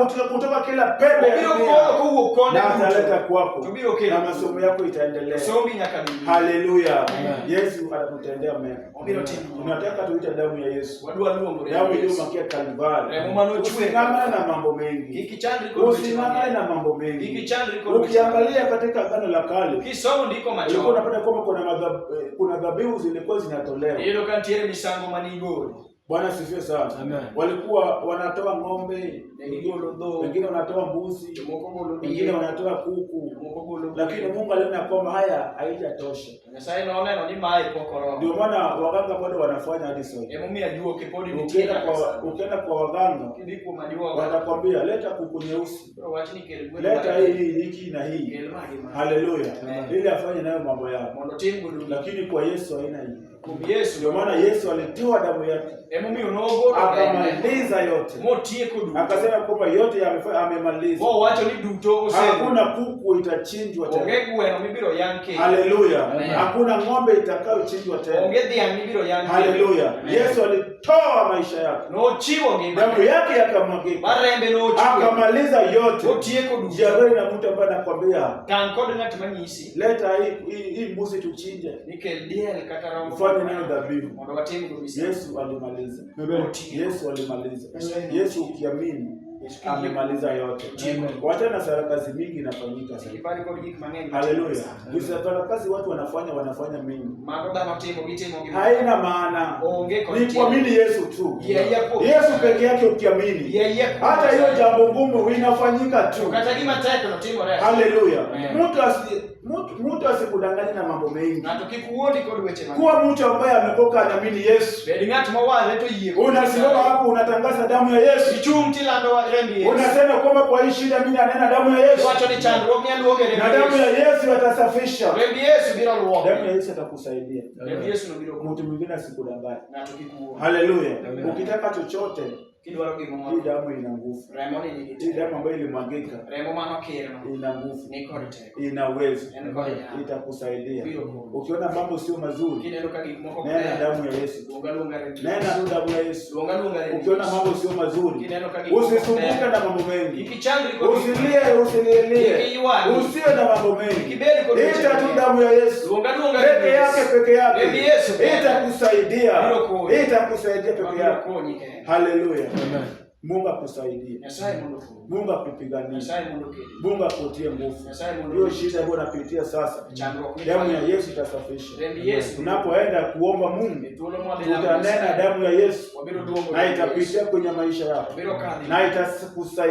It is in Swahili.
kutoka kila pembe ya dunia, na ataleta kwako, na masomo yako itaendelea. Haleluya. Yesu atakutendea mema. Tunataka tuite damu ya Yesu, damu iliyomwagia Kalvari. Using'ang'ane na mambo mengi, using'ang'ane na mambo mengi. Ukiangalia katika Agano la Kale, ulikuwa unapata kwamba kuna dhabihu zilikuwa zinatolewa. Bwana asifiwe sana. Walikuwa wanatoa ng'ombe, wengine wanatoa mbuzi, wengine wanatoa kuku. Lakini Mungu aliona kwamba haya haijatosha. Ndio maana waganga bado wanafanya hadi sasa. Ukienda kwa waganga, watakwambia leta kuku nyeusi, leta hii na hii. Haleluya. Ili afanye nayo mambo yao. Lakini kwa Yesu haina hii. Ndio maana Yesu alitoa damu yake, akamaliza yote. Akasema kwamba yote amemaliza. Hakuna kuku itachinjwa tena. Haleluya. Hakuna ng'ombe itakayochinjwa tena. Haleluya. Yesu alitoa maisha yake, damu yake yakamwagika, akamaliza yote. Jiabeni na mtu ambaye anakwambia leta hii mbuzi tuchinje, ufanye nayo dhabihu. Yesu alimaliza. Yesu alimaliza. Yesu ukiamini amemaliza yote. Wacha na sarakasi mingi inafanyika sasa. Haleluya. Sarakasi watu wanafanya mingi, haina maana. Ni kuamini Yesu tu. Yesu peke yake ukiamini, hata hiyo jambo ngumu inafanyika tu. Haleluya. Mtu asikudanganye na mambo mengi. Kuwa mtu ambaye amekoka anaamini Yesu. Unasimama hapo unatangaza damu ya Yesu. Unasema kwamba kwa hii shida mimi nanena damu ya Yesu. Na damu ya Yesu atasafisha. Damu ya Yesu atakusaidia. Mtu mwingine asikudanganye. Haleluya. Ukitaka chochote, hii damu ina nguvu. Hii damu ambayo ilimwagika ina nguvu, ina uwezo, itakusaidia. Ukiona mambo sio mazuri, nena damu ya Yesu. Nena damu ya Yesu. Ukiona mambo sio mazuri, usisumbuke na mambo mengi. Usilie. Usiwe na mambo mengi. Ita tu damu ya Yesu. Peke yake. Itakusaidia. Itakusaidia peke yake. Haleluya. Mungu akusaidie. Mungu akupiganie. Mungu akutie nguvu. Hiyo shida ambayo unapitia sasa, damu ya Yesu itasafisha. Unapoenda kuomba Mungu, utanena damu ya Yesu, na itapitia kwenye maisha yako, na itakusaidia.